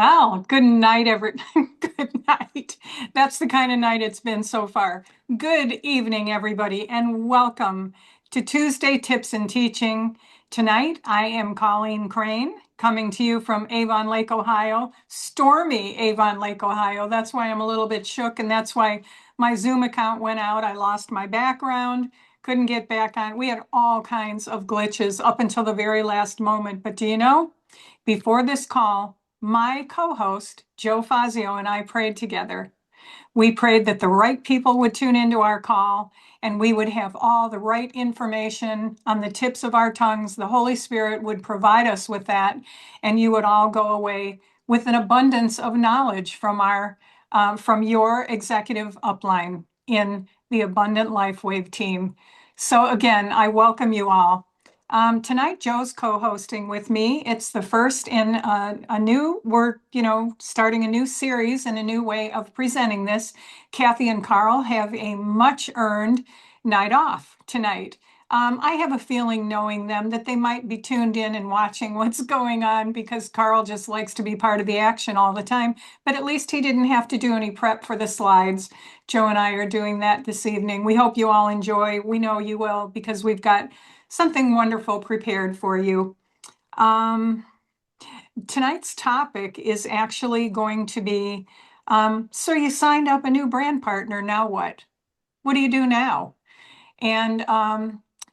Wow, good night, good night. That's the kind of night it's been so far. Good evening, everybody, and welcome to Tuesday Tips and Teaching. Tonight, I am Colleen Crane, coming to you from Avon Lake, Ohio, stormy Avon Lake, Ohio. That's why I'm a little bit shook, and that's why my Zoom account went out. I lost my background, couldn't get back on. We had all kinds of glitches up until the very last moment. But do you know, before this call, my co-host, Joe Fazio, and I prayed together. We prayed that the right people would tune into our call and we would have all the right information on the tips of our tongues. The Holy Spirit would provide us with that, and you would all go away with an abundance of knowledge from your executive upline in the Abundant LifeWave team. So again, I welcome you all. Tonight, Joe's co-hosting with me. It's the first in we're, starting a new series and a new way of presenting this. Kathy and Carl have a much earned night off tonight. I have a feeling, knowing them, that they might be tuned in and watching what's going on because Carl just likes to be part of the action all the time. But at least he didn't have to do any prep for the slides. Joe and I are doing that this evening. We hope you all enjoy. We know you will, because we've got something wonderful prepared for you. Tonight's topic is actually going to be, so you signed up a new brand partner, now what? What do you do now? And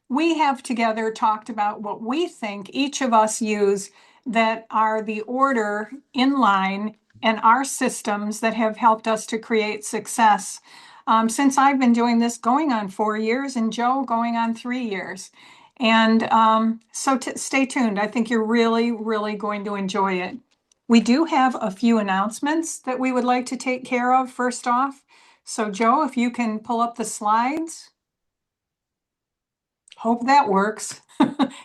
we have together talked about what we think each of us use that are the order in line and our systems that have helped us to create success. Since I've been doing this going on 4 years and Joe going on 3 years. And so stay tuned. I think you're really, really going to enjoy it. We do have a few announcements that we would like to take care of first off. So Joe, if you can pull up the slides. Hope that works.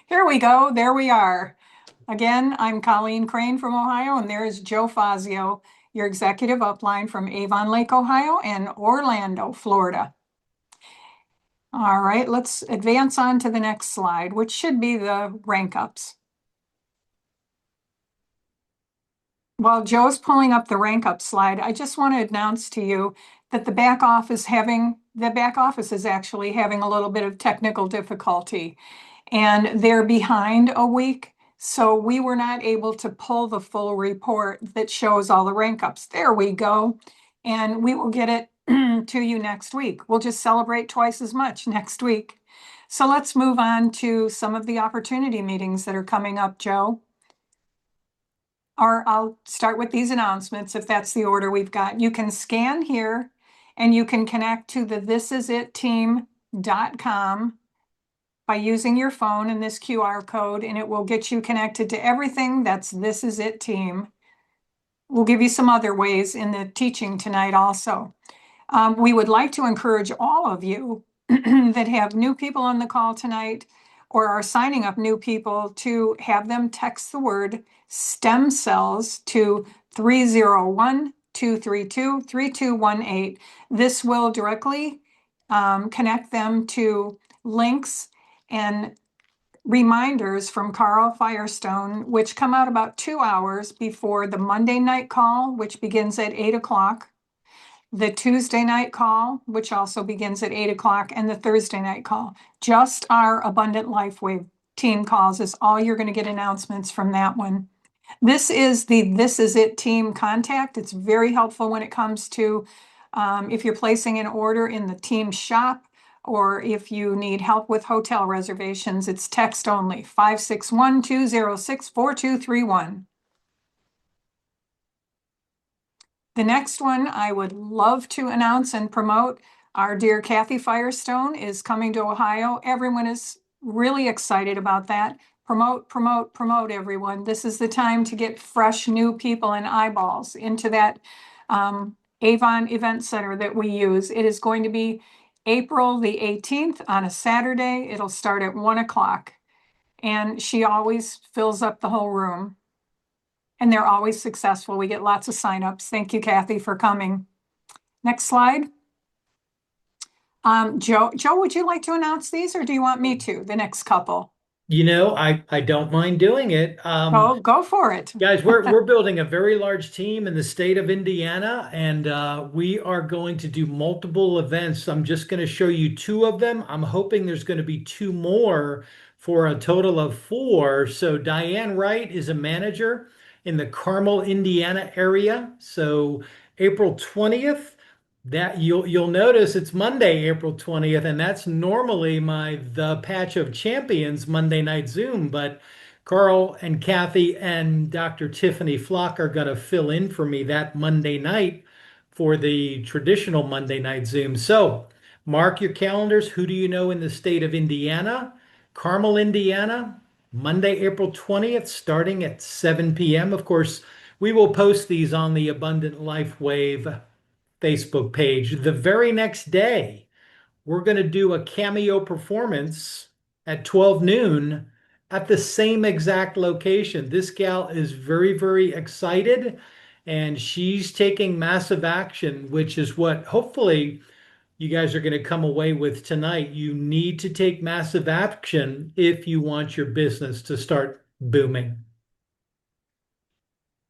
Here we go. There we are. Again, I'm Colleen Crane from Ohio, and there is Joe Fazio, your executive upline from Avon Lake, Ohio, and Orlando, Florida. All right, let's advance on to the next slide, which should be the rank ups. While Joe's pulling up the rank up slide, I just want to announce to you that the back office is actually having a little bit of technical difficulty, and they're behind a week. So we were not able to pull the full report that shows all the rank ups. There we go. And we will get it to you next week. We'll just celebrate twice as much next week. So let's move on to some of the opportunity meetings that are coming up, Joe. Or I'll start with these announcements if that's the order we've got. You can scan here and you can connect to the thisisitteam.com by using your phone and this QR code, and it will get you connected to everything that's This Is It Team. We'll give you some other ways in the teaching tonight also. We would like to encourage all of you that have new people on the call tonight or are signing up new people to have them text the word stem cells to 301-232-3218. This will directly connect them to links and reminders from Carl Firestone, which come out about 2 hours before the Monday night call, which begins at 8 o'clock, the Tuesday night call, which also begins at 8 o'clock, and the Thursday night call. Just our Abundant LifeWave team calls is all you're going to get announcements from that one. This is the This Is It team contact. It's very helpful when it comes to if you're placing an order in the team shop, or if you need help with hotel reservations. It's text only, 561-206-4231. The next one I would love to announce and promote. Our dear Kathy Firestone is coming to Ohio. Everyone is really excited about that. Promote, promote, promote, everyone. This is the time to get fresh new people and eyeballs into that Avon Event Center that we use. It is going to be April the 18th on a Saturday. It'll start at 1 o'clock. And she always fills up the whole room. And they're always successful. We get lots of signups. Thank you, Kathy, for coming. Next slide. Joe, would you like to announce these, or do you want me to, the next couple? I don't mind doing it. Go for it. Guys, we're building a very large team in the state of Indiana, and we are going to do multiple events. I'm just going to show you two of them. I'm hoping there's going to be two more for a total of four. So Diane Wright is a manager in the Carmel, Indiana area. So April 20th, that you'll notice it's Monday, April 20th, and that's normally my The Patch of Champions Monday night Zoom, but Carl and Kathy and Dr. Tiffany Flock are going to fill in for me that Monday night for the traditional Monday night Zoom. So mark your calendars. Who do you know in the state of Indiana? Carmel, Indiana, Monday, April 20th, starting at 7 p.m. Of course, we will post these on the Abundant Life Wave Facebook page. The very next day, we're going to do a cameo performance at 12 noon at the same exact location. This gal is very, very excited and she's taking massive action, which is what hopefully you guys are going to come away with tonight. You need to take massive action if you want your business to start booming.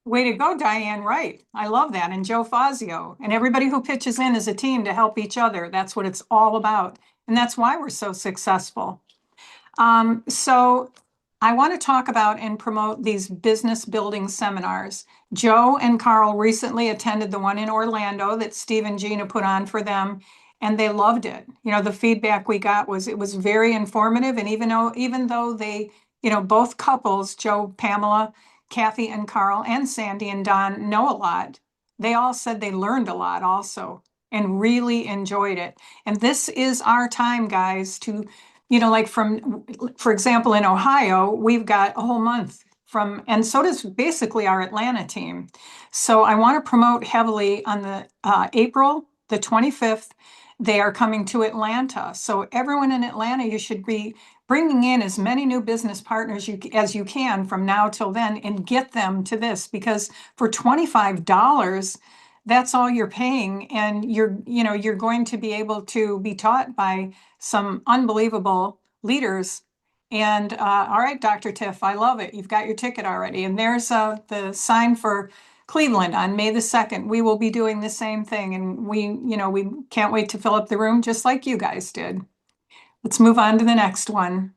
Way to go, Diane Wright. I love that. And Joe Fazio and everybody who pitches in as a team to help each other. That's what it's all about. And that's why we're so successful. So I want to talk about and promote these business building seminars. Joe and Carl recently attended the one in Orlando that Steve and Gina put on for them, and they loved it. The feedback we got was it was very informative. And even though they, both couples, Joe, Pamela, Kathy and Carl, and Sandy and Don know a lot, they all said they learned a lot also and really enjoyed it. And this is our time, guys, to like for example, in Ohio, we've got a whole month and so does basically our Atlanta team. So I want to promote heavily on the April the 25th. They are coming to Atlanta. So everyone in Atlanta, you should be bringing in as many new business partners as you can from now till then and get them to this because for $25, that's all you're paying and you're going to be able to be taught by some unbelievable leaders. And all right, Dr. Tiff, I love it. You've got your ticket already. And there's the sign for Cleveland on May the 2nd. We will be doing the same thing. And we can't wait to fill up the room just like you guys did. Let's move on to the next one.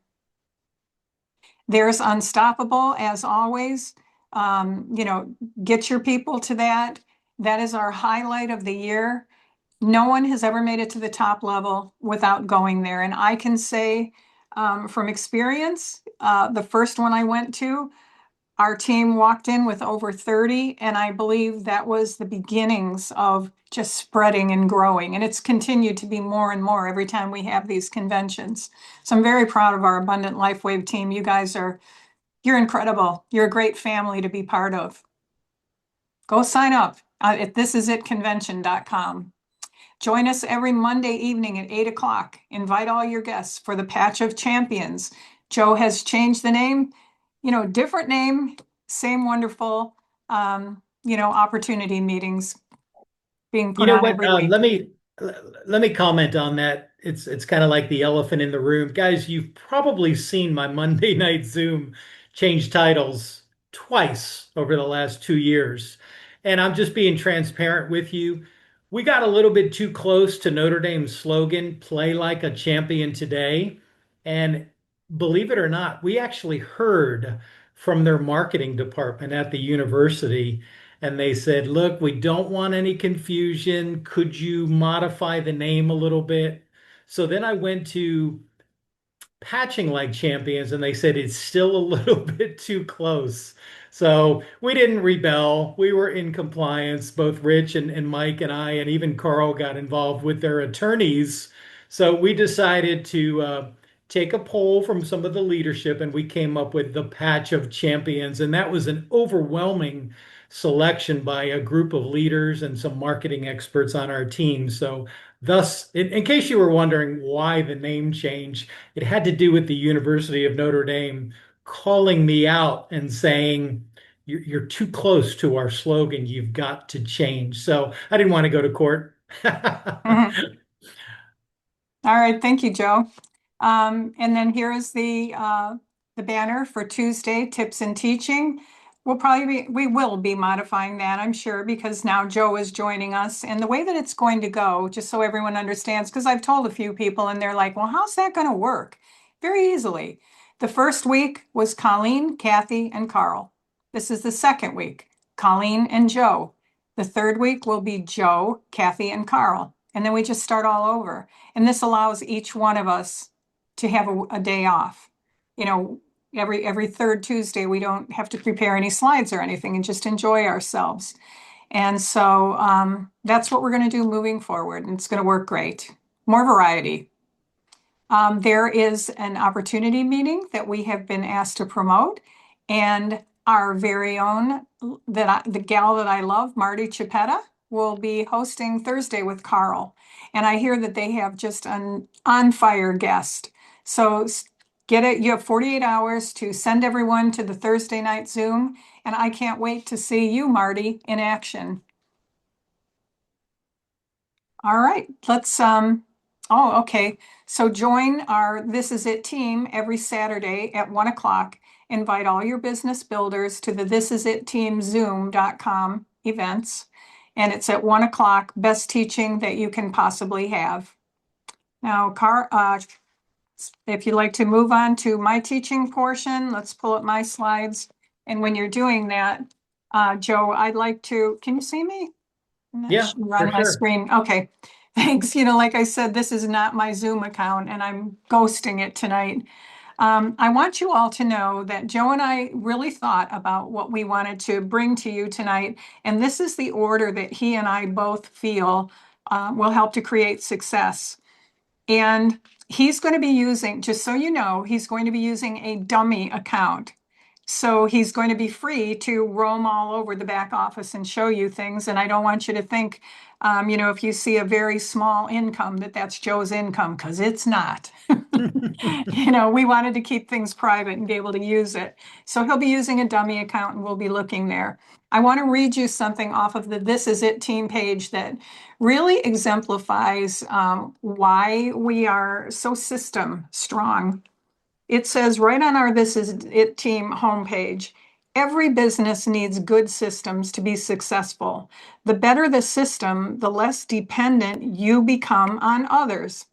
There's Unstoppable, as always. Get your people to that. That is our highlight of the year. No one has ever made it to the top level without going there. And I can say from experience, the first one I went to, our team walked in with over 30, and I believe that was the beginnings of just spreading and growing. And it's continued to be more and more every time we have these conventions. So I'm very proud of our Abundant LifeWave team. You're incredible. You're a great family to be part of. Go sign up at thisisitconvention.com. Join us every Monday evening at 8 o'clock. Invite all your guests for the Patch of Champions. Joe has changed the name, different name, same wonderful, opportunity meetings being You put know on what? every week. Let me comment on that. It's kind of like the elephant in the room, guys. You've probably seen my Monday night Zoom change titles twice over the last 2 years, and I'm just being transparent with you. We got a little bit too close to Notre Dame's slogan, "Play like a champion today," and believe it or not, we actually heard from their marketing department at the university and they said, look, we don't want any confusion. Could you modify the name a little bit? So then I went to Patching Like Champions and they said it's still a little bit too close. So we didn't rebel. We were in compliance. Both Rich and Mike and I, and even Carl got involved with their attorneys. So we decided to take a poll from some of the leadership and we came up with the Patch of Champions. And that was an overwhelming selection by a group of leaders and some marketing experts on our team. So thus, in case you were wondering why the name change, it had to do with the University of Notre Dame calling me out and saying, you're too close to our slogan. You've got to change. So I didn't want to go to court. Mhm. All right, thank you, Joe. And then here is the the banner for Tuesday tips and teaching. We will be modifying that, I'm sure, because now Joe is joining us. And the way that it's going to go, just so everyone understands, because I've told a few people and they're like, well, how's that going to work? Very easily. The first week was Colleen, Kathy, and Carl. This is the second week, Colleen and Joe. The third week will be Joe, Kathy, and Carl. And then we just start all over. And this allows each one of us to have a day off. You know, every third Tuesday, we don't have to prepare any slides or anything and just enjoy ourselves. And so that's what we're going to do moving forward. And it's going to work great. More variety. There is an opportunity meeting that we have been asked to promote, and our very own, the gal that I love, Marty Chiapetta, will be hosting Thursday with Carl. And I hear that they have just an on fire guest. So get it. You have 48 hours to send everyone to the Thursday night Zoom, and I can't wait to see you, Marty, in action. All right, oh, okay. So join our This Is It team every Saturday at 1 o'clock. Invite all your business builders to the This Is It team Zoom.com events. And it's at 1 o'clock, best teaching that you can possibly have. Now, if you'd like to move on to my teaching portion, let's pull up my slides. And when you're doing that, Joe, can you see me? I'm not Yeah, sure for on my sure. screen. Okay, thanks. Like I said, this is not my Zoom account and I'm ghosting it tonight. I want you all to know that Joe and I really thought about what we wanted to bring to you tonight. And this is the order that he and I both feel will help to create success. And he's going to be using, just so you know, he's going to be using a dummy account. So he's going to be free to roam all over the back office and show you things. And I don't want you to think, if you see a very small income, that's Joe's income, because it's not. We wanted to keep things private and be able to use it. So he'll be using a dummy account and we'll be looking there. I want to read you something off of the This Is It team page that really exemplifies why we are so system strong. It says right on our This Is It team homepage, every business needs good systems to be successful. The better the system, the less dependent you become on others.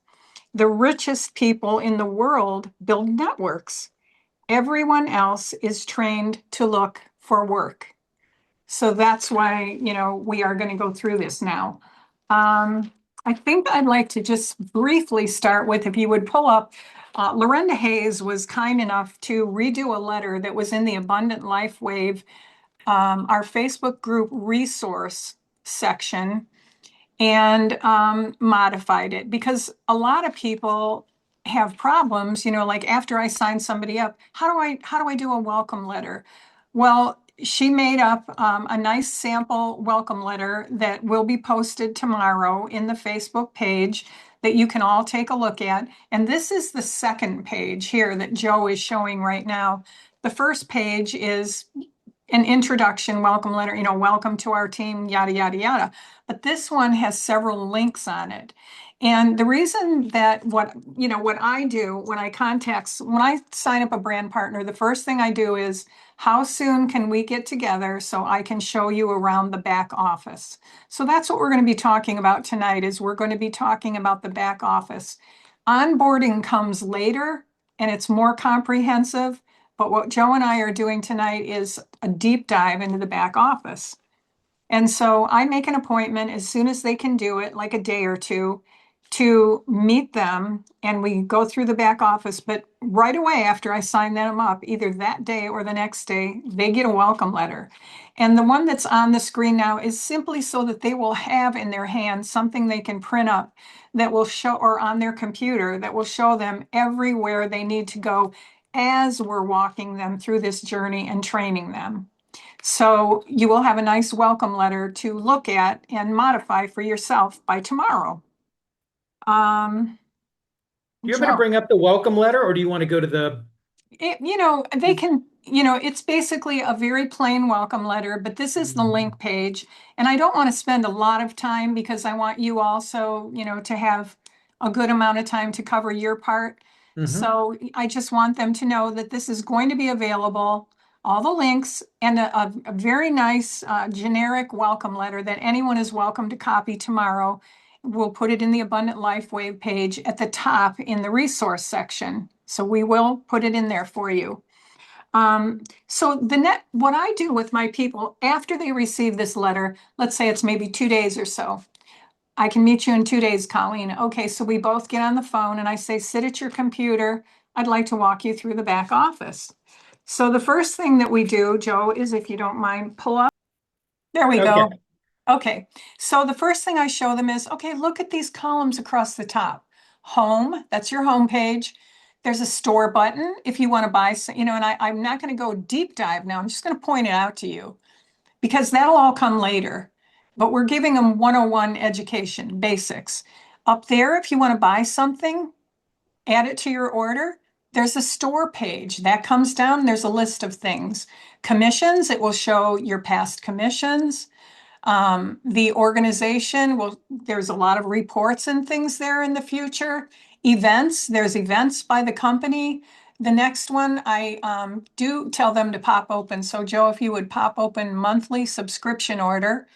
The richest people in the world build networks. Everyone else is trained to look for work. So that's why, we are going to go through this now. I think I'd like to just briefly start with, if you would pull up, Lorenda Hayes was kind enough to redo a letter that was in the Abundant LifeWave, our Facebook group resource section, and modified it because a lot of people have problems, like after I sign somebody up, how do I do a welcome letter? Well, she made up a nice sample welcome letter that will be posted tomorrow in the Facebook page that you can all take a look at. And this is the second page here that Joe is showing right now. The first page is an introduction welcome letter, welcome to our team, yada, yada, yada. But this one has several links on it. And the reason that what I do when I sign up a brand partner, the first thing I do is, how soon can we get together so I can show you around the back office? So that's what we're going to be talking about tonight, is we're going to be talking about the back office. Onboarding comes later and it's more comprehensive. But what Joe and I are doing tonight is a deep dive into the back office. And so I make an appointment as soon as they can do it, like a day or two, to meet them. And we go through the back office. But right away after I sign them up, either that day or the next day, they get a welcome letter. And the one that's on the screen now is simply so that they will have in their hands something they can print up that will show, or on their computer, that will show them everywhere they need to go as we're walking them through this journey and training them. So you will have a nice welcome letter to look at and modify for yourself by tomorrow. Do you want me to Joe, bring up the welcome letter, or do you want to go to they can, it's basically a very plain welcome letter, but this is the link page. And I don't want to spend a lot of time because I want you also, to have a good amount of time to cover your part. Hmm. So I just want them to know that this is going to be available, all the links, and a very nice generic welcome letter that anyone is welcome to copy tomorrow. We'll put it in the Abundant Life Wave page at the top in the resource section. So we will put it in there for you. So what I do with my people after they receive this letter, let's say it's maybe 2 days or so. I can meet you in 2 days, Colleen. Okay, so we both get on the phone and I say, sit at your computer. I'd like to walk you through the back office. So the first thing that we do, Joe, is if you don't mind, pull up. There we Okay. go. Okay, so the first thing I show them is, okay, look at these columns across the top. Home, that's your home page. There's a store button if you want to buy, and I'm not going to go deep dive now. I'm just going to point it out to you because that'll all come later. But we're giving them 101 education, basics. Up there, if you want to buy something, add it to your order. There's a store page that comes down. There's a list of things. Commissions, it will show your past commissions. The organization will, there's a lot of reports and things there in the future. Events, there's events by the company. The next one, I do tell them to pop open. So Joe, if you would pop open monthly subscription order,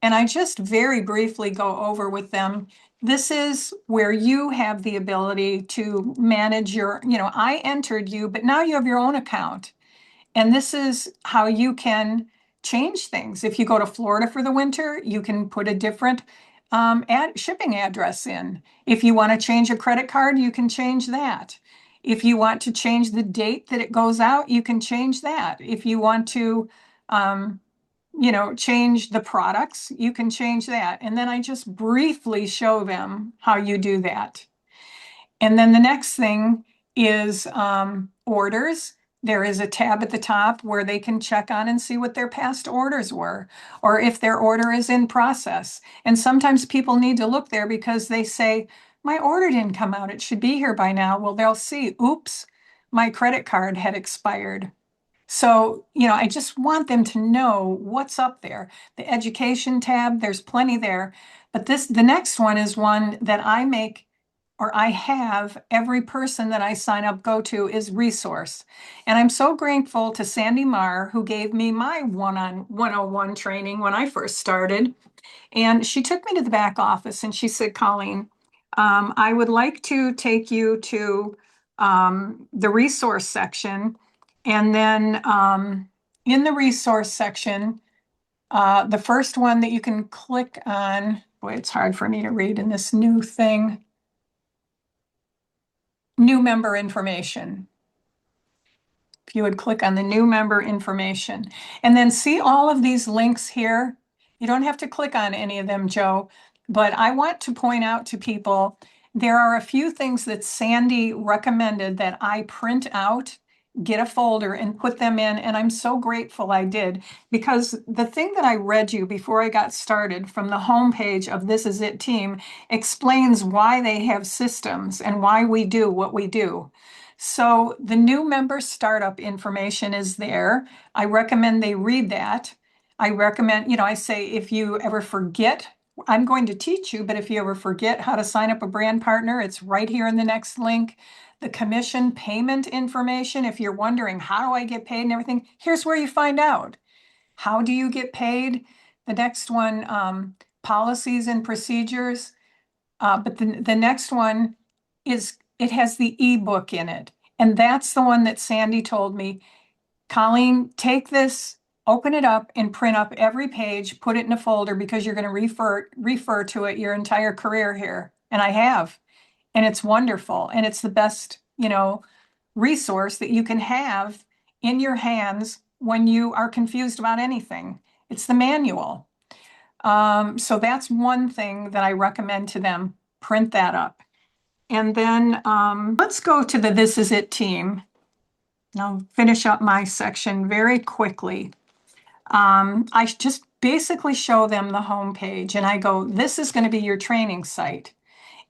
and I just very briefly go over with them. This is where you have the ability to manage I entered you, but now you have your own account. And this is how you can change things. If you go to Florida for the winter, you can put a different shipping address in. If you want to change a credit card, you can change that. If you want to change the date that it goes out, you can change that. If you want to, um, change the products, you can change that. And then I just briefly show them how you do that. And then the next thing is orders. There is a tab at the top where they can check on and see what their past orders were, or if their order is in process. And sometimes people need to look there because they say, my order didn't come out. It should be here by now. Well, they'll see, oops, my credit card had expired. So, I just want them to know what's up there. The education tab, there's plenty there. But the next one is one that I make or I have every person that I sign up go to is resource. And I'm so grateful to Sandy Marr, who gave me my 101 training when I first started. And she took me to the back office and she said, Colleen, I would like to take you to the resource section. And then in the resource section, the first one that you can click on, boy, it's hard for me to read in this new thing, new member information. If you would click on the new member information and then see all of these links here. You don't have to click on any of them, Joe, but I want to point out to people, there are a few things that Sandy recommended that I print out, get a folder and put them in. And I'm so grateful I did because the thing that I read you before I got started from the homepage of This Is It team explains why they have systems and why we do what we do. So the new member startup information is there. I recommend they read that. I recommend, I say if you ever forget, I'm going to teach you, but if you ever forget how to sign up a brand partner, it's right here in the next link. The commission payment information, if you're wondering, how do I get paid and everything, here's where you find out. How do you get paid? The next one, policies and procedures. But the next one is it has the ebook in it. And that's the one that Sandy told me, Colleen, take this, open it up and print up every page, put it in a folder because you're going to refer to it your entire career here. And I have. And it's wonderful. And it's the best, resource that you can have in your hands when you are confused about anything. It's the manual. So that's one thing that I recommend to them. Print that up. And then let's go to the This Is It team. I'll finish up my section very quickly. I just basically show them the homepage and I go, this is going to be your training site.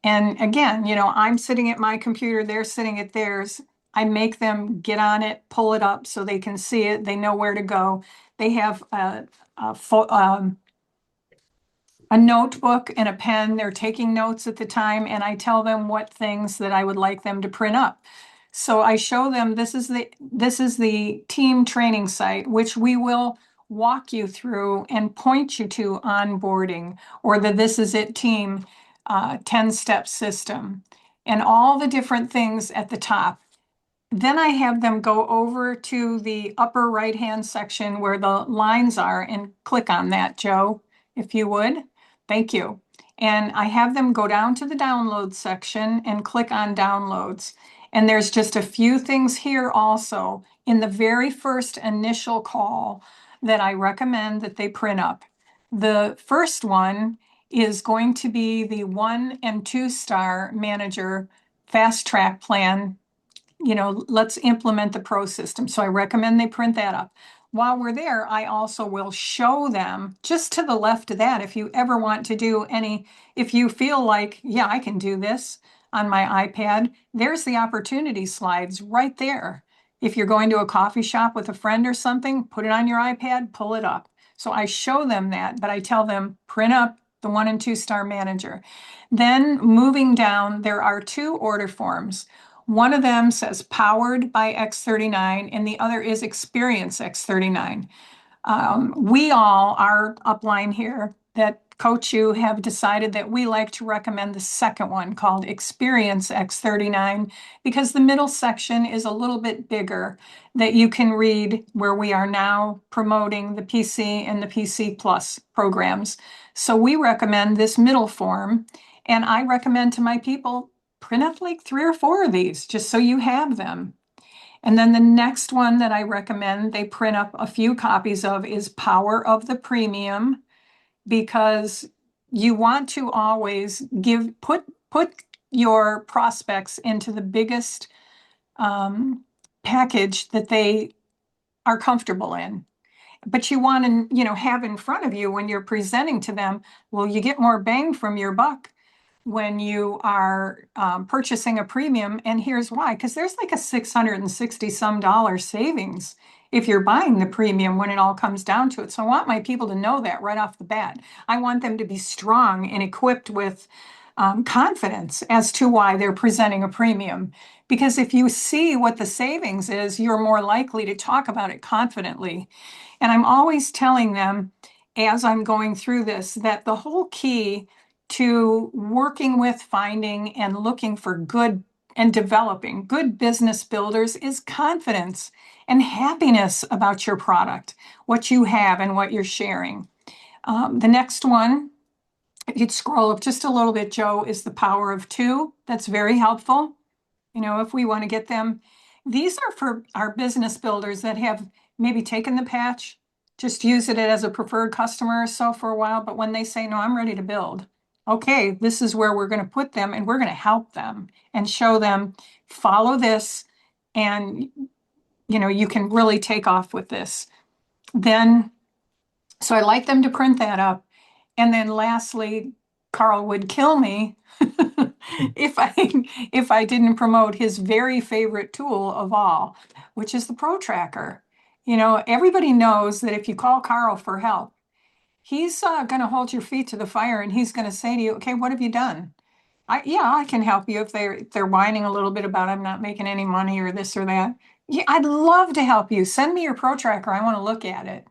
And again, I'm sitting at my computer, they're sitting at theirs. I make them get on it, pull it up so they can see it. They know where to go. They have a notebook and a pen. They're taking notes at the time, and I tell them what things that I would like them to print up. So I show them this is the team training site, which we will walk you through and point you to onboarding, or the This Is It team 10-step system, and all the different things at the top. Then I have them go over to the upper right-hand section where the lines are and click on that, Joe, if you would. Thank you. And I have them go down to the download section and click on downloads. And there's just a few things here also in the very first initial call that I recommend that they print up. The first one is going to be the 1 and 2-star manager fast track plan. Let's implement the pro system. So I recommend they print that up. While we're there, I also will show them just to the left of that. If you ever want to do if you feel like, yeah, I can do this on my iPad, there's the opportunity slides right there. If you're going to a coffee shop with a friend or something, put it on your iPad, pull it up. So I show them that, but I tell them print up the 1 and 2-star manager. Then moving down, there are 2 order forms. One of them says powered by X39 and the other is experience X39. We all, our upline here that coach you, have decided that we like to recommend the second one called Experience X39 because the middle section is a little bit bigger that you can read, where we are now promoting the PC and the PC Plus programs. So we recommend this middle form, and I recommend to my people print up like 3 or 4 of these just so you have them. And then the next one that I recommend they print up a few copies of is Power of the Premium, because you want to always put your prospects into the biggest package that they are comfortable in. But you want to, have in front of you when you're presenting to them, well, you get more bang from your buck when you are purchasing a premium. And here's why, because there's like a 660 some dollar savings if you're buying the premium when it all comes down to it. So I want my people to know that right off the bat. I want them to be strong and equipped with confidence as to why they're presenting a premium. Because if you see what the savings is, you're more likely to talk about it confidently. And I'm always telling them as I'm going through this that the whole key to working with, finding, and looking for good and developing good business builders is confidence and happiness about your product, what you have, and what you're sharing. The next one, if you'd scroll up just a little bit, Joe, is the power of 2. That's very helpful. If we want to get them, these are for our business builders that have maybe taken the patch, just use it as a preferred customer or so for a while. But when they say, no, I'm ready to build, okay, this is where we're going to put them and we're going to help them and show them, follow this, and you can really take off with this. Then, so I like them to print that up. And then lastly, Carl would kill me if I didn't promote his very favorite tool of all, which is the Pro Tracker. Everybody knows that if you call Carl for help, he's going to hold your feet to the fire and he's going to say to you, okay, what have you done? I can help you if they're whining a little bit about I'm not making any money or this or that. Yeah, I'd love to help you. Send me your Pro Tracker. I want to look at it.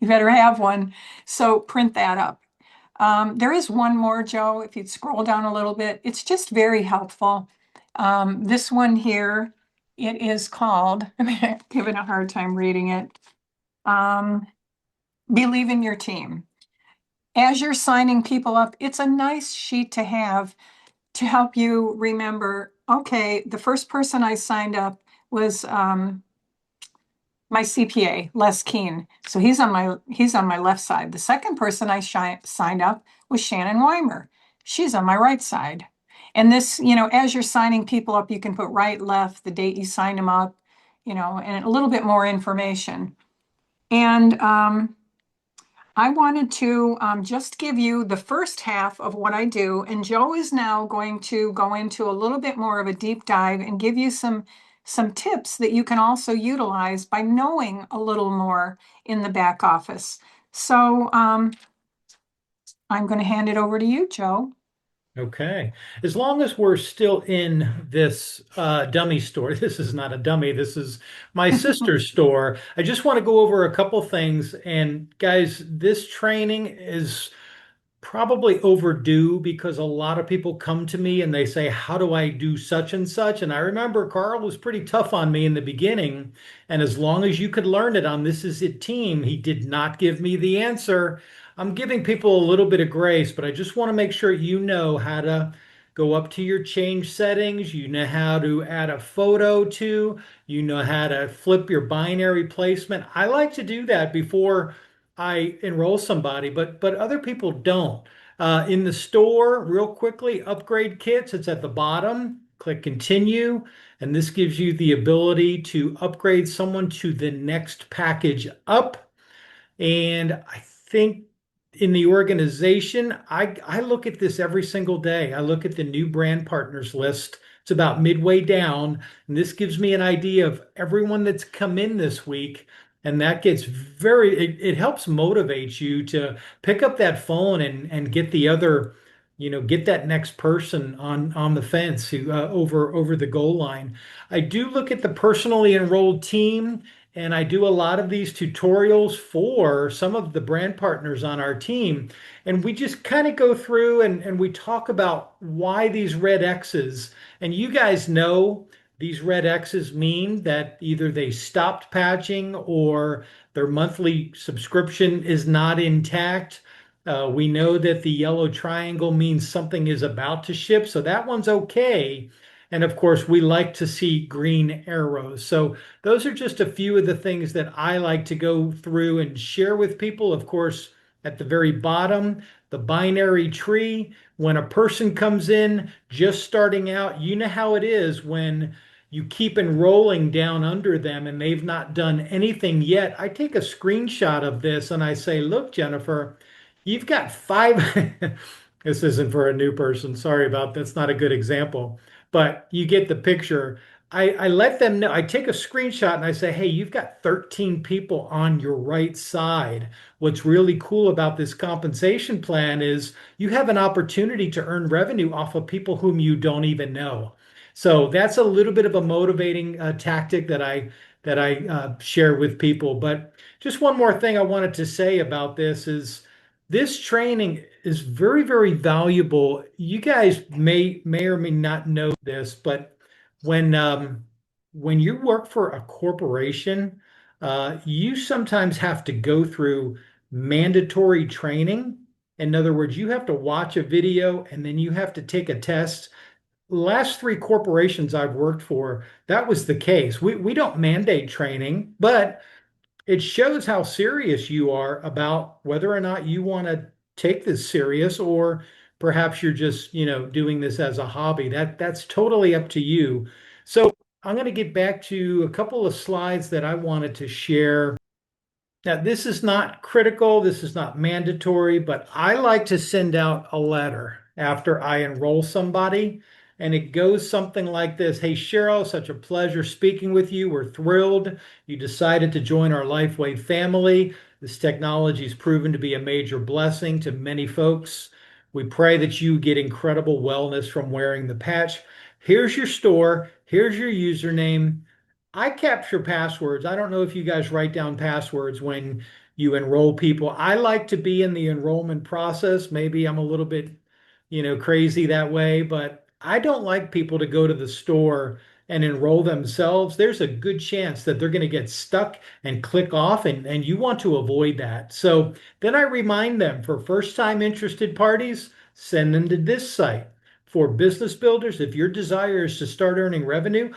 You better have one. So print that up. There is one more, Joe, if you'd scroll down a little bit. It's just very helpful. This one here, it is called, I'm giving a hard time reading it. Believe in your team. As you're signing people up, it's a nice sheet to have to help you remember, okay, the first person I signed up was my CPA, Les Keen. So he's on my left side. The second person I signed up was Shannon Weimer. She's on my right side. And this, as you're signing people up, you can put right, left, the date you signed them up, and a little bit more information. And I wanted to just give you the first half of what I do. And Joe is now going to go into a little bit more of a deep dive and give you some tips that you can also utilize by knowing a little more in the back office. So I'm going to hand it over to you, Joe. Okay. As long as we're still in this dummy store, this is not a dummy, this is my sister's store. I just want to go over a couple things. And guys, this training is probably overdue because a lot of people come to me and they say, how do I do such and such? And I remember Carl was pretty tough on me in the beginning. And as long as you could learn it on This Is It team, he did not give me the answer. I'm giving people a little bit of grace, but I just want to make sure you know how to go up to your change settings. You know how to add a photo to, you know how to flip your binary placement. I like to do that before I enroll somebody, but other people don't. In the store, real quickly, upgrade kits, it's at the bottom. Click continue, and this gives you the ability to upgrade someone to the next package up. And I think in the organization, I look at this every single day. I look at the new brand partners list. It's about midway down, and this gives me an idea of everyone that's come in this week. And that gets it helps motivate you to pick up that phone and get the other, get that next person on the fence who over the goal line. I do look at the personally enrolled team, and I do a lot of these tutorials for some of the brand partners on our team. And we just kind of go through and we talk about why these red X's. And you guys know these red X's mean that either they stopped patching or their monthly subscription is not intact. We know that the yellow triangle means something is about to ship, so that one's okay. And of course, we like to see green arrows. So those are just a few of the things that I like to go through and share with people. Of course, at the very bottom, the binary tree, when a person comes in just starting out, you know how it is when you keep enrolling down under them and they've not done anything yet. I take a screenshot of this and I say, look, Jennifer, you've got five. This isn't for a new person. Sorry about that's not a good example, but you get the picture. I let them know. I take a screenshot and I say, hey, you've got 13 people on your right side. What's really cool about this compensation plan is you have an opportunity to earn revenue off of people whom you don't even know. So that's a little bit of a motivating tactic that I share with people. But just one more thing I wanted to say about this is this training is very, very valuable. You guys may or may not know this, but when when you work for a corporation, you sometimes have to go through mandatory training. In other words, you have to watch a video and then you have to take a test. Last three corporations I've worked for, that was the case. We don't mandate training, but it shows how serious you are about whether or not you want to take this serious, or perhaps you're just, doing this as a hobby. That's totally up to you. So I'm going to get back to a couple of slides that I wanted to share. Now, this is not critical, this is not mandatory, but I like to send out a letter after I enroll somebody, and it goes something like this. Hey, Cheryl, such a pleasure speaking with you. We're thrilled you decided to join our LifeWave family. This technology has proven to be a major blessing to many folks. We pray that you get incredible wellness from wearing the patch. Here's your store, here's your username. I capture passwords. I don't know if you guys write down passwords when you enroll people. I like to be in the enrollment process. Maybe I'm a little bit, crazy that way, but I don't like people to go to the store and enroll themselves. There's a good chance that they're going to get stuck and click off, and you want to avoid that. So then I remind them, for first time interested parties, send them to this site. For business builders, if your desire is to start earning revenue,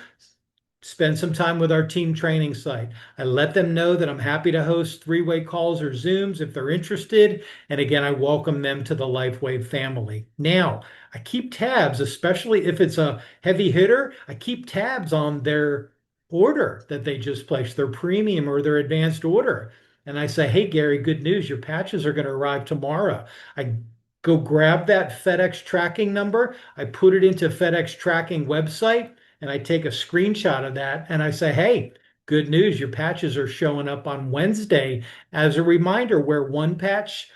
spend some time with our team training site. I let them know that I'm happy to host three-way calls or Zooms if they're interested. And again, I welcome them to the LifeWave family. Now, I keep tabs, especially if it's a heavy hitter. I keep tabs on their order that they just placed, their premium or their advanced order. And I say, hey, Gary, good news. Your patches are going to arrive tomorrow. I go grab that FedEx tracking number. I put it into FedEx tracking website, and I take a screenshot of that and I say, hey, good news, your patches are showing up on Wednesday as a reminder, where one patch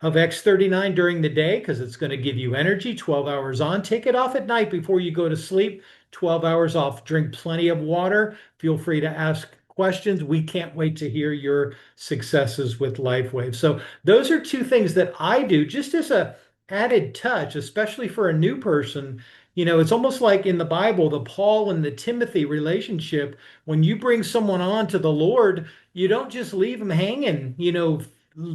of X39 during the day because it's going to give you energy, 12 hours on. Take it off at night before you go to sleep, 12 hours off. Drink plenty of water. Feel free to ask questions. We can't wait to hear your successes with LifeWave. So those are two things that I do just as a added touch, especially for a new person. It's almost like in the Bible, the Paul and the Timothy relationship. When you bring someone on to the Lord, you don't just leave them hanging,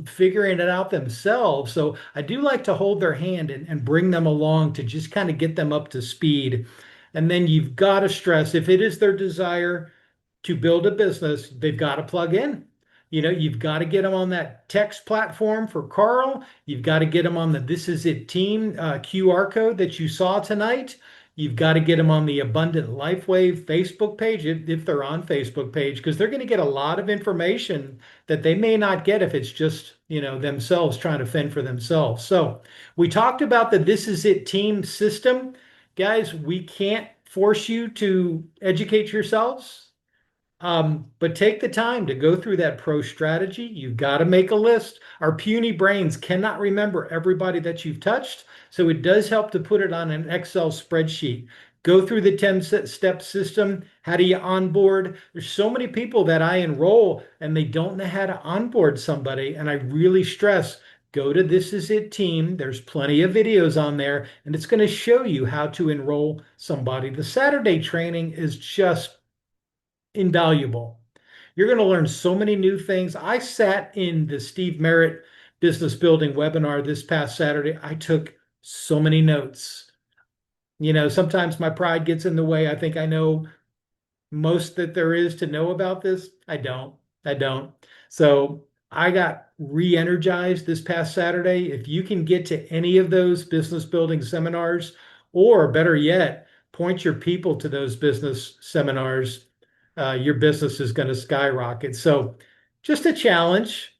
figuring it out themselves. So I do like to hold their hand and bring them along to just kind of get them up to speed. And then you've got to stress if it is their desire to build a business, they've got to plug in. You've got to get them on that text platform for Carl. You've got to get them on the This Is It team QR code that you saw tonight. You've got to get them on the Abundant LifeWave Facebook page if they're on Facebook page, because they're going to get a lot of information that they may not get if it's just, themselves trying to fend for themselves. So we talked about the This Is It team system. Guys, we can't force you to educate yourselves. But take the time to go through that pro strategy. You've got to make a list. Our puny brains cannot remember everybody that you've touched. So it does help to put it on an Excel spreadsheet. Go through the 10-step system. How do you onboard? There's so many people that I enroll and they don't know how to onboard somebody. And I really stress, go to This Is It team. There's plenty of videos on there and it's going to show you how to enroll somebody. The Saturday training is just invaluable. You're going to learn so many new things. I sat in the Steve Merritt business building webinar this past Saturday. I took so many notes. Sometimes my pride gets in the way. I think I know most that there is to know about this. I don't. I don't. So I got re-energized this past Saturday. If you can get to any of those business building seminars, or better yet, point your people to those business seminars, your business is going to skyrocket. So just a challenge.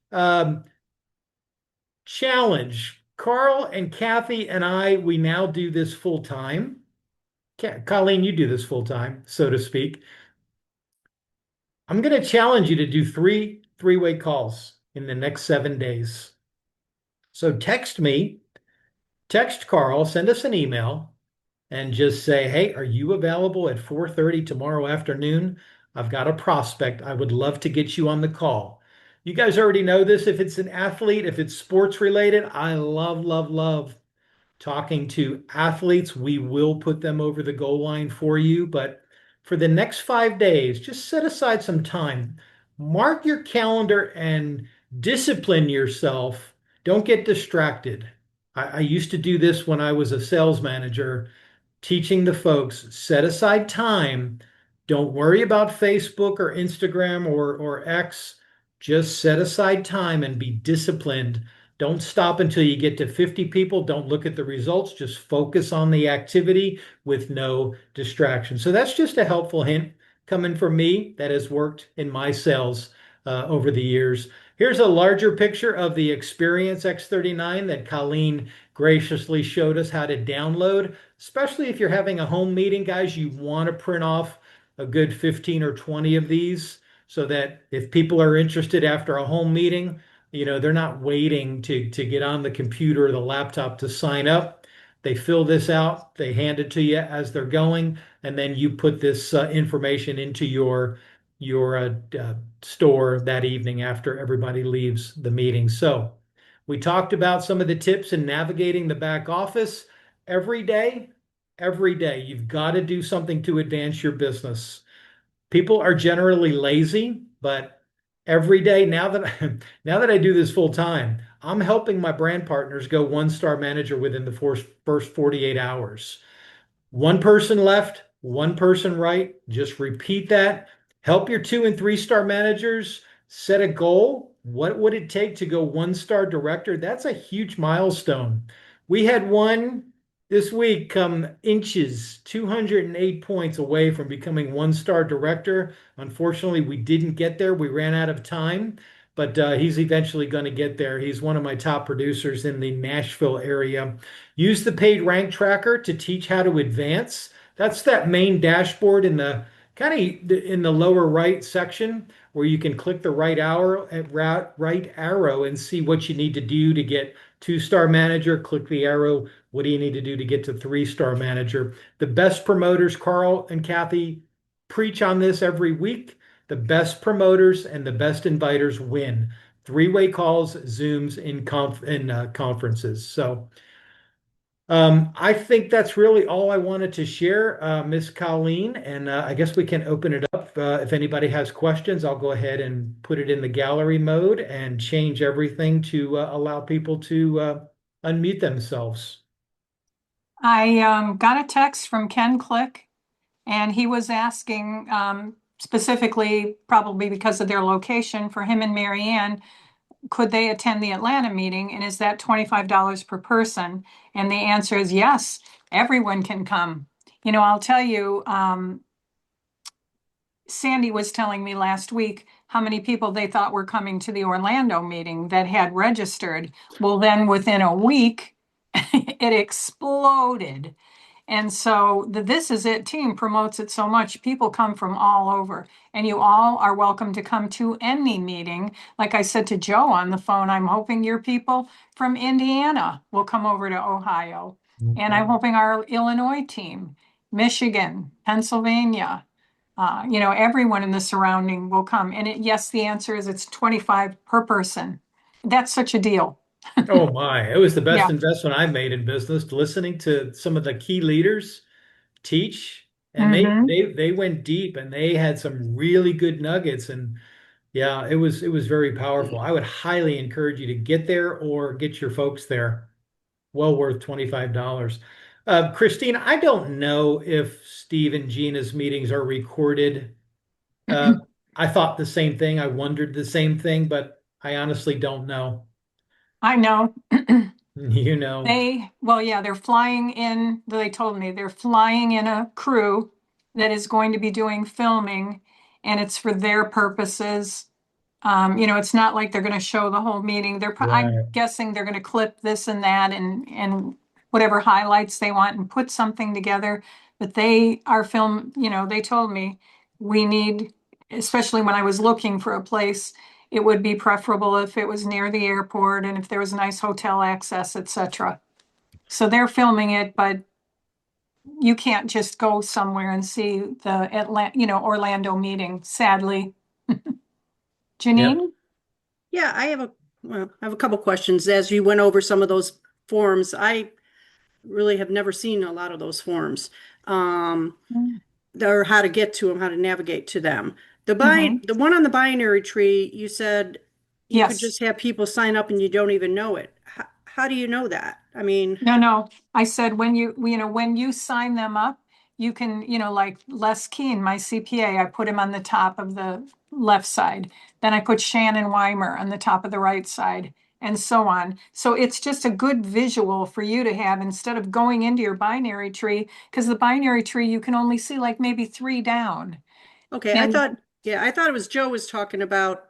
Challenge. Carl and Kathy and I, we now do this full time. Colleen, you do this full time, so to speak. I'm going to challenge you to do three-way calls in the next 7 days. So text me, text Carl, send us an email, and just say, hey, are you available at 4:30 tomorrow afternoon? I've got a prospect. I would love to get you on the call. You guys already know this. If it's an athlete, if it's sports related, I love, love, love talking to athletes. We will put them over the goal line for you. But for the next 5 days, just set aside some time. Mark your calendar and discipline yourself. Don't get distracted. I used to do this when I was a sales manager, teaching the folks, set aside time. Don't worry about Facebook or Instagram or X. Just set aside time and be disciplined. Don't stop until you get to 50 people. Don't look at the results. Just focus on the activity with no distraction. So that's just a helpful hint coming from me that has worked in my sales over the years. Here's a larger picture of the Experience X39 that Colleen graciously showed us how to download, especially if you're having a home meeting, guys. You want to print off a good 15 or 20 of these so that if people are interested after a home meeting, they're not waiting to get on the computer or the laptop to sign up. They fill this out, they hand it to you as they're going, and then you put this information into your store that evening after everybody leaves the meeting. So we talked about some of the tips in navigating the back office. Every day, every day, you've got to do something to advance your business. People are generally lazy, but every day now that now that I do this full time, I'm helping my brand partners go 1-star manager within the first 48 hours. One person left, one person right. Just repeat that. Help your 2 and 3-star managers set a goal. What would it take to go 1-star director? That's a huge milestone. We had one this week come inches, 208 points away from becoming 1-star director. Unfortunately, we didn't get there. We ran out of time, but he's eventually going to get there. He's one of my top producers in the Nashville area. Use the paid rank tracker to teach how to advance. That's that main dashboard in the kind of in the lower right section where you can click the right arrow and see what you need to do to get 2-star manager, click the arrow. What do you need to do to get to 3-star manager? The best promoters, Carl and Kathy, preach on this every week. The best promoters and the best inviters win. Three-way calls, Zooms in conferences. So I think that's really all I wanted to share, Miss Colleen, and I guess we can open it up. If anybody has questions, I'll go ahead and put it in the gallery mode and change everything to allow people to unmute themselves. I got a text from Ken Click, and he was asking specifically, probably because of their location, for him and Marianne, could they attend the Atlanta meeting, and is that $25 per person? And the answer is yes, everyone can come. I'll tell you, Sandy was telling me last week how many people they thought were coming to the Orlando meeting that had registered. Well, then within a week, it exploded. And so the This Is It team promotes it so much. People come from all over, and you all are welcome to come to any meeting. Like I said to Joe on the phone, I'm hoping your people from Indiana will come over to Ohio. And I'm Okay. hoping our Illinois team, Michigan, Pennsylvania, everyone in the surrounding will come. And yes, the answer is it's 25 per person. That's such a deal. Oh my, it was the best Yeah. investment I made in business, listening to some of the key leaders teach, and they Hmm. they they went deep and they had some really good nuggets. And yeah, it was very powerful. I would highly encourage you to get there or get your folks there. Well worth $25. Christine, I don't know if Steve and Gina's meetings are recorded. Uh, I thought the same thing. I wondered the same thing, but I honestly don't know. I know. You know, Well, yeah, they're flying in, they told me they're flying in a crew that is going to be doing filming, and it's for their purposes. It's not like they're going to show the whole meeting. I'm right. guessing they're going to clip this and that and whatever highlights they want and put something together. But they are they told me we need, especially when I was looking for a place, it would be preferable if it was near the airport and if there was nice hotel access, etc. So they're filming it, but you can't just go somewhere and see the Orlando meeting, sadly. Yep. Janine? Yeah, I have a couple questions. As you went over some of those forms, I really have never seen a lot of those forms. Mm-hmm. Or how to get to them, how to navigate to them. The one on the binary tree, you said you could Yes. just have people sign up and you don't even know it. How do you know that? I mean, No, no. I said when you sign them up, you can, like Les Keene, my CPA, I put him on the top of the left side. Then I put Shannon Weimer on the top of the right side, and so on. So it's just a good visual for you to have instead of going into your binary tree, because the binary tree you can only see like maybe three down. okay, And I thought it was Joe was talking about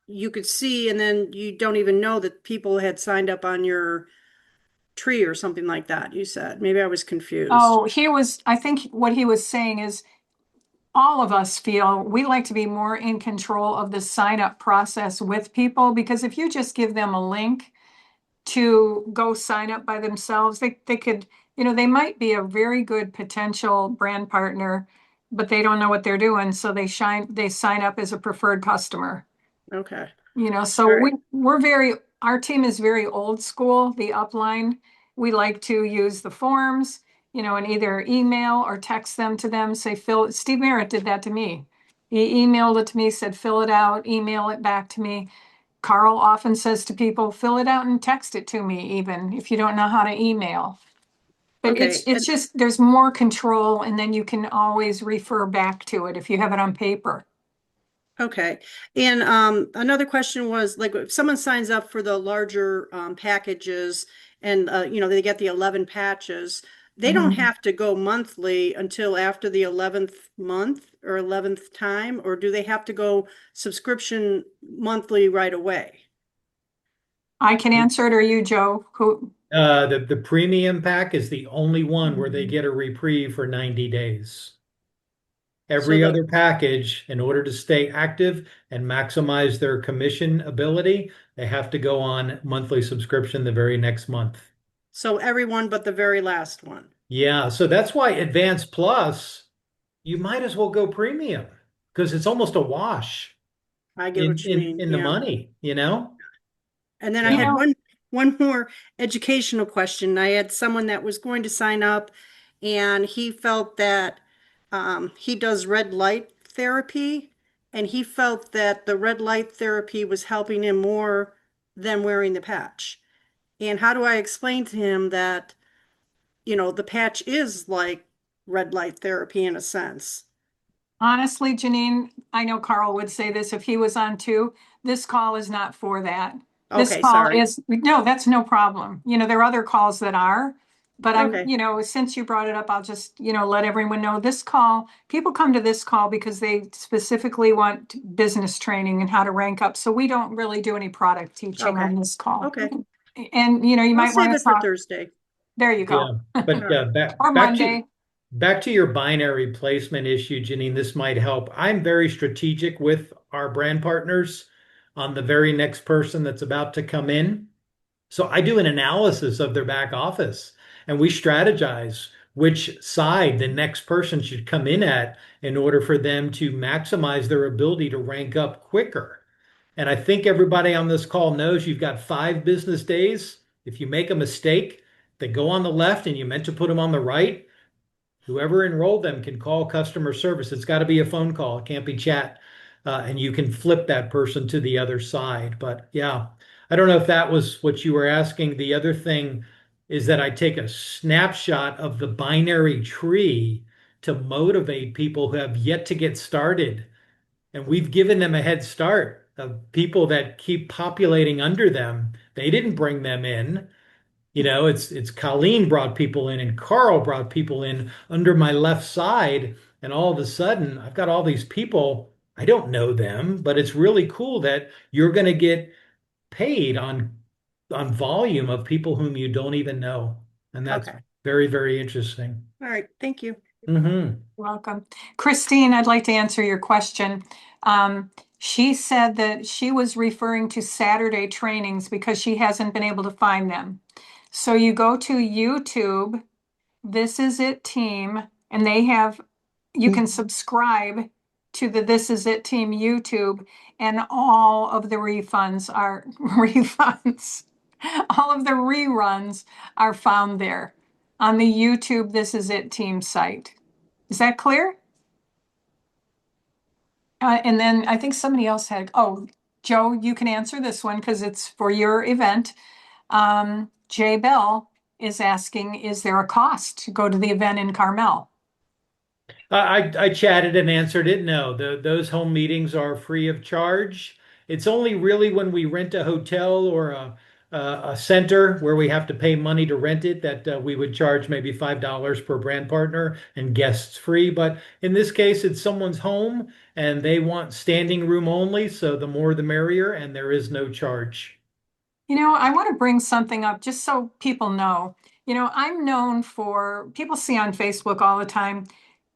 you could see and then you don't even know that people had signed up on your tree or something like that, you said. Maybe I was confused. oh, I think what he was saying is all of us feel we like to be more in control of the sign up process with people because if you just give them a link to go sign up by themselves, they could, they might be a very good potential brand partner, but they don't know what they're doing. So they sign up as a preferred customer. Okay. So All right. our team is very old school, the upline. We like to use the forms, and either email or text them to them, say, Steve Merritt did that to me. He emailed it to me, said, fill it out, email it back to me. Carl often says to people, fill it out and text it to me, even if you don't know how to email. But Okay. it's just, there's more control, and then you can always refer back to it if you have it on paper. Okay. And another question was like if someone signs up for the larger packages and they get the 11 patches, they don't Mhm. have to go monthly until after the 11th month or 11th time, or do they have to go subscription monthly right away? I can answer it, or you, Joe, who, The premium pack is the only one where they get a reprieve for 90 days. So Every other package, in order to stay active and maximize their commission ability, they have to go on monthly subscription the very next month. so everyone but the very last one. Yeah, so that's why Advanced Plus, you might as well go premium because it's almost a wash I get in what you in mean. in the Yeah. money, you know? And then I You Yeah. had know, one more educational question. I had someone that was going to sign up, and he felt that he does red light therapy, and he felt that the red light therapy was helping him more than wearing the patch. And how do I explain to him that, the patch is like red light therapy in a sense? honestly, Janine, I know Carl would say this if he was on too. This call is not for that. This Okay, call sorry. is, no, that's no problem. There are other calls that are, but Okay, since you brought it up, I'll just, let everyone know this call, people come to this call because they specifically want business training and how to rank up. So we don't really do any product teaching okay, on this call. okay. And, you I'll might want save to it for talk, Thursday. there you Yeah. go. But All right. Or Monday. back to your binary placement issue, Janine, this might help. I'm very strategic with our brand partners on the very next person that's about to come in. So I do an analysis of their back office and we strategize which side the next person should come in at in order for them to maximize their ability to rank up quicker. And I think everybody on this call knows you've got 5 business days. If you make a mistake, they go on the left and you meant to put them on the right. Whoever enrolled them can call customer service. It's got to be a phone call. It can't be chat. And you can flip that person to the other side. But yeah, I don't know if that was what you were asking. The other thing is that I take a snapshot of the binary tree to motivate people who have yet to get started. And we've given them a head start of people that keep populating under them. They didn't bring them in. It's Colleen brought people in and Carl brought people in under my left side. And all of a sudden, I've got all these people. I don't know them, but it's really cool that you're going to get paid on volume of people whom you don't even know. And that's Okay. very, very interesting. All right. Thank you. Welcome. Christine, I'd like to answer your question. She said that she was referring to Saturday trainings because she hasn't been able to find them. So you go to YouTube, This Is It team, and you can subscribe to the This Is It team YouTube, and all of the refunds are refunds. All of the reruns are found there on the YouTube This Is It team site. Is that clear? And then I think somebody else Joe, you can answer this one because it's for your event. Jay Bell is asking, is there a cost to go to the event in Carmel? I chatted and answered it. No, those home meetings are free of charge. It's only really when we rent a hotel or a center where we have to pay money to rent it that we would charge maybe $5 per brand partner and guests free. But in this case, it's someone's home and they want standing room only. So the more the merrier, and there is no charge. I want to bring something up just so people know. I'm known for, people see on Facebook all the time,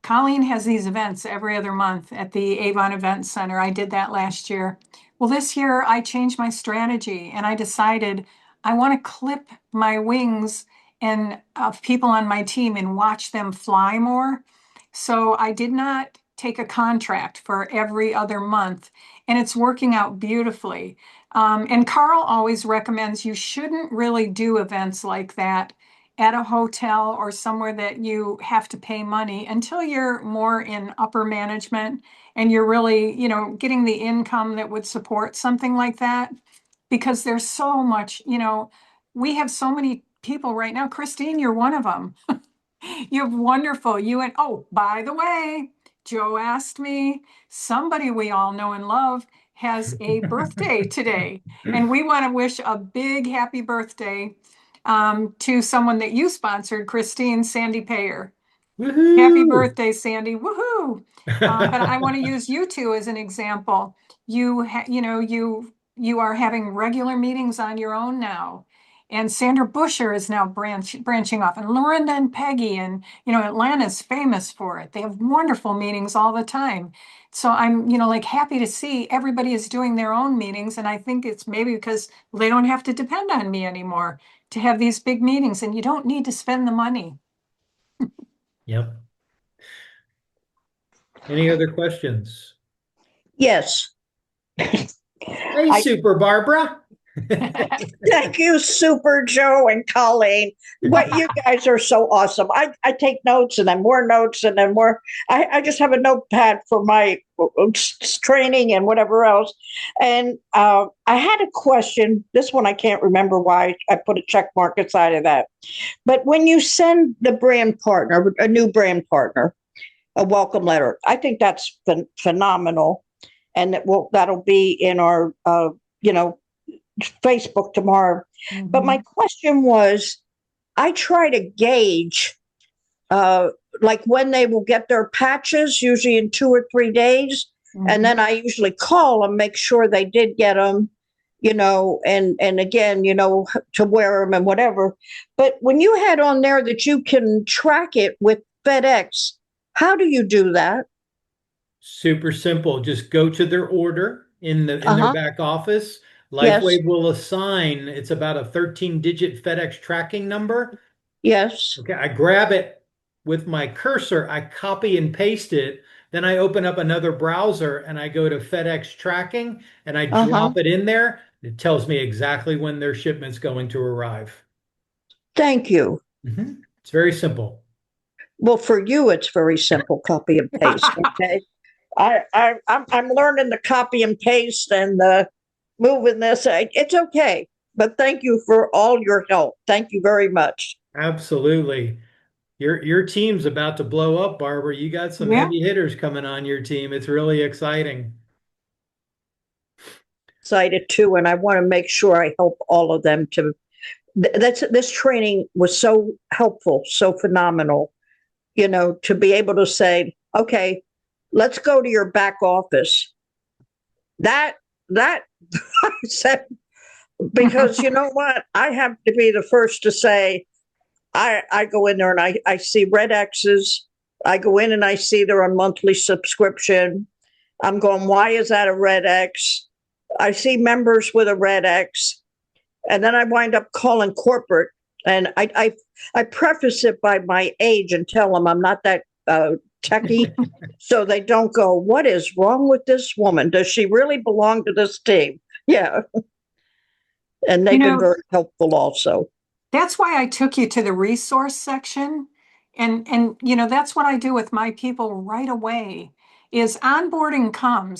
Colleen has these events every other month at the Avon Event Center. I did that last year. Well, this year I changed my strategy and I decided I want to clip my wings and of people on my team and watch them fly more. So I did not take a contract for every other month, and it's working out beautifully. And Carl always recommends you shouldn't really do events like that at a hotel or somewhere that you have to pay money until you're more in upper management and you're really, getting the income that would support something like that. Because there's so much, we have so many people right now. Christine, you're one of them. You have wonderful. Oh, by the way, Joe asked me, somebody we all know and love has a birthday today. And we want to wish a big happy birthday to someone that you sponsored, Christine Sandy Payer. Happy Woohoo! birthday, Sandy. Woohoo. But I want to use you two as an example. You are having regular meetings on your own now. And Sandra Busher is now branching off, and Lorinda and Peggy, and Atlanta's famous for it. They have wonderful meetings all the time. So I'm, like happy to see everybody is doing their own meetings, and I think it's maybe because they don't have to depend on me anymore to have these big meetings, and you don't need to spend the money. Yep. Any other questions? Yes. Hey, I Super Barbara. thank you, Super Joe and Colleen. What you guys are so awesome. I take notes and then more notes and then more. I just have a notepad for my training and whatever else. And I had a question. This one I can't remember why I put a check mark inside of that. But when you send the brand partner, a new brand partner, a welcome letter, I think that's phenomenal. And that'll be in our, Facebook tomorrow. But my question was, I try to gauge like when they will get their patches, usually in 2 or 3 days. And then I usually call them, make sure they did get them, and again, to wear them and whatever. But when you had on there that you can track it with FedEx, how do you do that? Super simple. Just go to their order in their back office. Yes. LifeWave will assign, it's about a 13-digit FedEx tracking number. Yes. Okay, I grab it with my cursor, I copy and paste it. Then I open up another browser and I go to FedEx tracking and I Uh-huh. drop it in there. It tells me exactly when their shipment's going to arrive. Thank you. It's very simple. Well, for you, it's very simple, copy and paste. Okay. I'm learning the copy and paste and the moving this. It's okay. But thank you for all your help. Thank you very much. Absolutely. Your team's about to blow up, Barbara. You got some Yeah. heavy hitters coming on your team. It's really exciting. Excited too, and I want to make sure I help all of them to. This training was so helpful, so phenomenal. To be able to say, okay, let's go to your back office. That I said, because you know what, I have to be the first to say. I go in there and I see red X's. I go in and I see they're on monthly subscription. I'm going, why is that a red X? I see members with a red X. And then I wind up calling corporate. And I preface it by my age and tell them I'm not that techie. So they don't go, what is wrong with this woman? Does she really belong to this team? Yeah. And they've been very helpful also. That's why I took you to the resource section. And that's what I do with my people right away is onboarding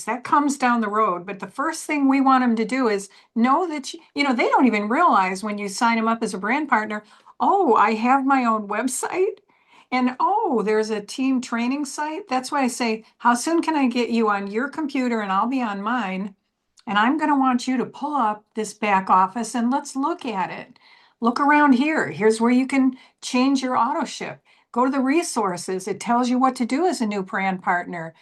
that comes down the road. But the first thing we want them to do is know that, they don't even realize when you sign them up as a brand partner, oh, I have my own website. And oh, there's a team training site. That's why I say, how soon can I get you on your computer and I'll be on mine? And I'm going to want you to pull up this back office and let's look at it. Look around here. Here's where you can change your auto ship. Go to the resources. It tells you what to do as a new brand partner.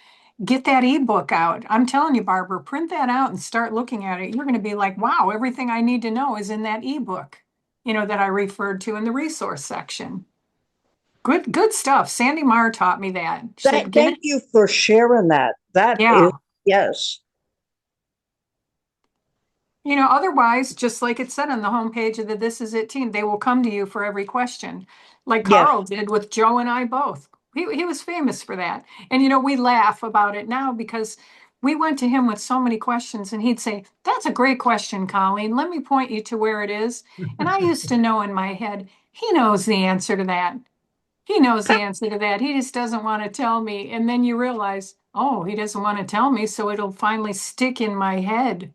Get that ebook out. I'm telling you, Barbara, print that out and start looking at it. You're going to be like, wow, everything I need to know is in that ebook, that I referred to in the resource section. Good stuff. Sandy Marr taught me that. She said, Thank you for sharing that. That yeah. is, yes. Otherwise, just like it said on the homepage of the This Is It team, they will come to you for every question, like Yes. Carl did with Joe and I both. He was famous for that. And, we laugh about it now because we went to him with so many questions and he'd say, that's a great question, Colleen. Let me point you to where it is. And I used to know in my head, he knows the answer to that. He knows the answer to that. He just doesn't want to tell me. And then you realize, oh, he doesn't want to tell me. So it'll finally stick in my head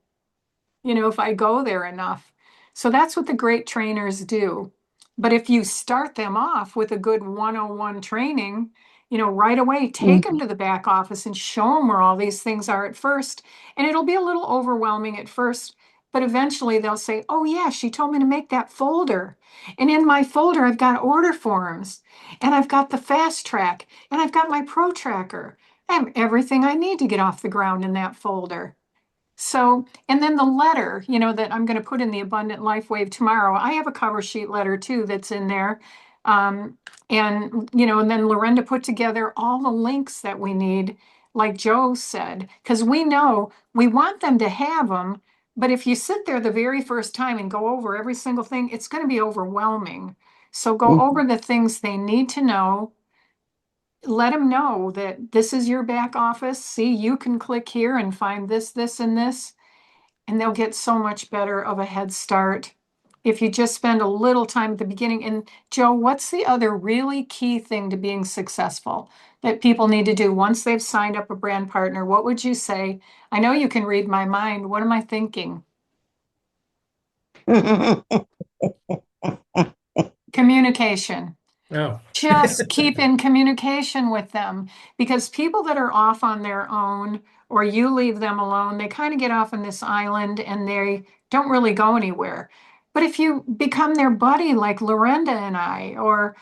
if I go there enough. So that's what the great trainers do. But if you start them off with a good 101 training, right away, take them to the back office and show them where all these things are at first. And it'll be a little overwhelming at first, but eventually they'll say, oh, yeah, she told me to make that folder. And in my folder, I've got order forms and I've got the fast track and I've got my pro tracker. I have everything I need to get off the ground in that folder. So, and then the letter, that I'm going to put in the Abundant Life Wave tomorrow. I have a cover sheet letter too that's in there. Um, and then Lorenda put together all the links that we need, like Joe said, because we know we want them to have them. But if you sit there the very first time and go over every single thing, it's going to be overwhelming. So go over the things they need to know. Let them know that this is your back office. See, you can click here and find this, this, and this, and they'll get so much better of a head start if you just spend a little time at the beginning. And Joe, what's the other really key thing to being successful that people need to do once they've signed up a brand partner? What would you say? I know you can read my mind. What am I thinking? Communication. Oh, Just keep in communication with them, because people that are off on their own, or you leave them alone, they kind of get off on this island and they don't really go anywhere. But if you become their buddy, like Lorenda and I, or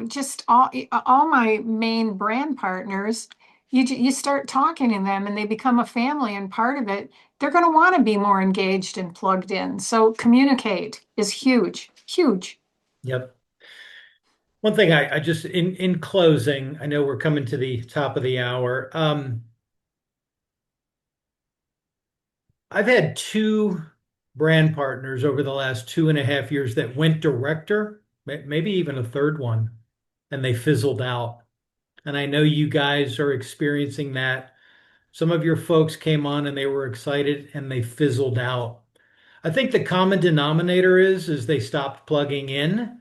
just all my main brand partners, you start talking to them and they become a family and part of it. They're going to want to be more engaged and plugged in. So communicate is huge, huge. yep. One thing I just in closing, I know we're coming to the top of the hour. I've had two brand partners over the last 2.5 years that went director, maybe even a third one, and they fizzled out. And I know you guys are experiencing that. Some of your folks came on and they were excited and they fizzled out. I think the common denominator is they stopped plugging in.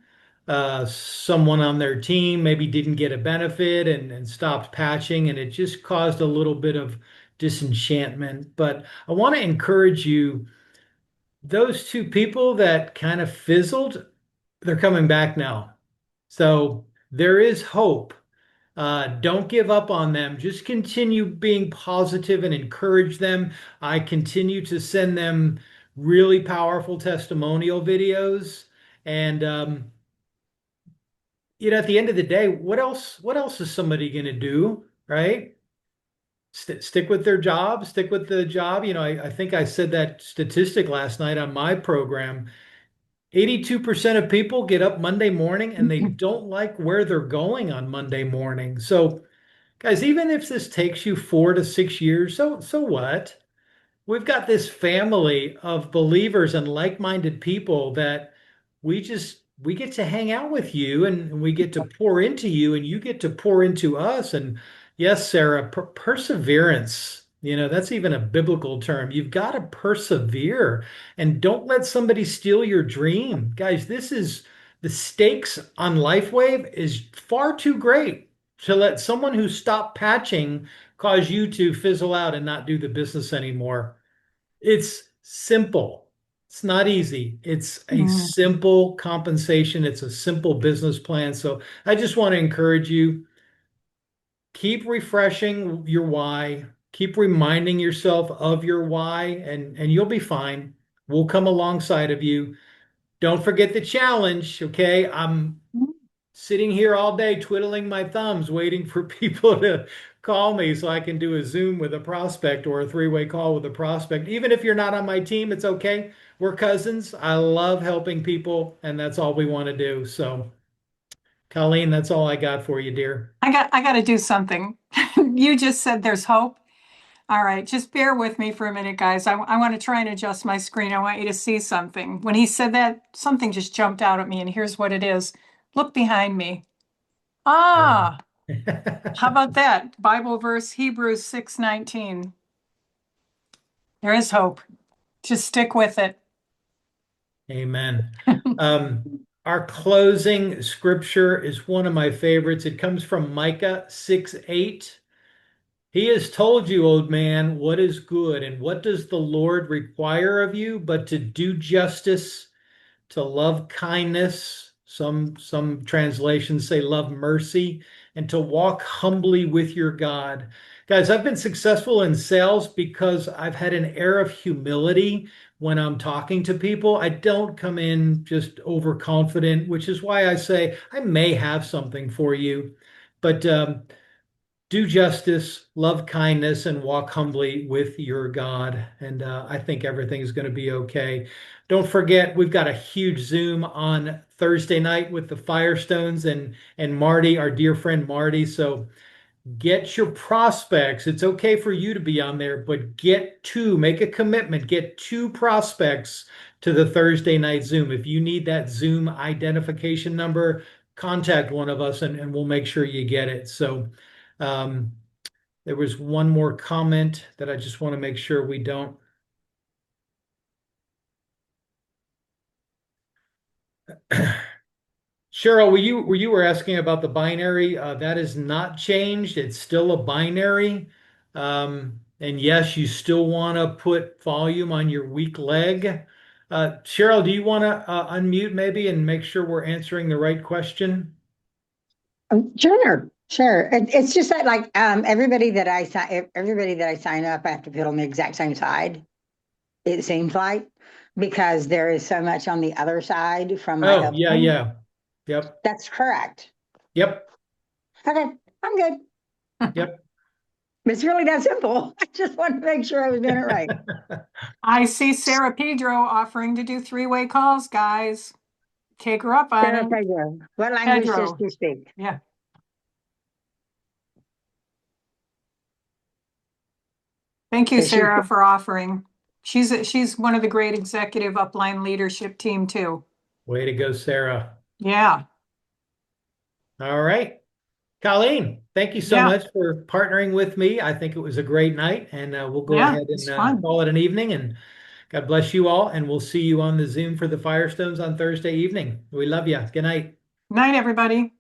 Someone on their team maybe didn't get a benefit and stopped patching, and it just caused a little bit of disenchantment. But I want to encourage you, those two people that kind of fizzled, they're coming back now. So there is hope. Don't give up on them. Just continue being positive and encourage them. I continue to send them really powerful testimonial videos. And at the end of the day, what else? What else is somebody going to do, right? Stick with their job, stick with the job. I think I said that statistic last night on my program. 82% of people get up Monday morning and they don't like where they're going on Monday morning. So guys, even if this takes you 4 to 6 years, so what? We've got this family of believers and like-minded people that we get to hang out with you, and we get to pour into you, and you get to pour into us. And yes, Sarah, perseverance, that's even a biblical term. You've got to persevere and don't let somebody steal your dream. Guys, this is the stakes on LifeWave is far too great to let someone who stopped patching cause you to fizzle out and not do the business anymore. It's simple. It's not easy. It's a Mm. simple compensation. It's a simple business plan. So I just want to encourage you, keep refreshing your why, keep reminding yourself of your why, and you'll be fine. We'll come alongside of you. Don't forget the challenge, okay? I'm sitting here all day twiddling my thumbs, waiting for people to call me so I can do a Zoom with a prospect or a three-way call with a prospect. Even if you're not on my team, it's okay. We're cousins. I love helping people, and that's all we want to do. So, Colleen, that's all I got for you, dear. I got to do something. You just said there's hope. All right, just bear with me for a minute, guys. I want to try and adjust my screen. I want you to see something. When he said that, something just jumped out at me, and here's what it is. Look behind me. Ah, how about that? Bible verse, Hebrews 6:19. There is hope. Just stick with it. Amen. Our closing scripture is one of my favorites. It comes from Micah 6:8. He has told you, old man, what is good, and what does the Lord require of you but to do justice, to love kindness. Some translations say love mercy, and to walk humbly with your God. Guys, I've been successful in sales because I've had an air of humility when I'm talking to people. I don't come in just overconfident, which is why I say I may have something for you. But do justice, love kindness, and walk humbly with your God. And I think everything's going to be okay. Don't forget, we've got a huge Zoom on Thursday night with the Firestones and Marty, our dear friend Marty. So get your prospects. It's okay for you to be on there, but make a commitment, get two prospects to the Thursday night Zoom. If you need that Zoom identification number, contact one of us and we'll make sure you get it. So um, there was one more comment that I just want to make sure we don't. Cheryl, were asking about the binary? That is not changed. It's still a binary. And yes, you still want to put volume on your weak leg. Cheryl, do you want to unmute maybe and make sure we're answering the right question? Sure, sure. It's just that like everybody that I sign up, I have to put on the exact same side. It seems like because there is so much on the other side from my Oh, yeah, upline. yeah. Yep, That's correct. yep, Okay, I'm good. yep. It's really that simple. I just wanted to make sure I was doing it right. I see Sarah Pedro offering to do three-way calls, guys. Take her up on Sarah it. Pedro, what language does Pedro. she speak? Yeah. Thank you, Is she- Sarah, for offering. She's one of the great executive upline leadership team too. Way to go, Sarah. Yeah. All right. Colleen, thank you so Yeah. much for partnering with me. I think it was a great night, and we'll go Yeah, ahead it's and fun. call it an evening. And God bless you all, and we'll see you on the Zoom for the Firestones on Thursday evening. We love you. Good night. Night, everybody.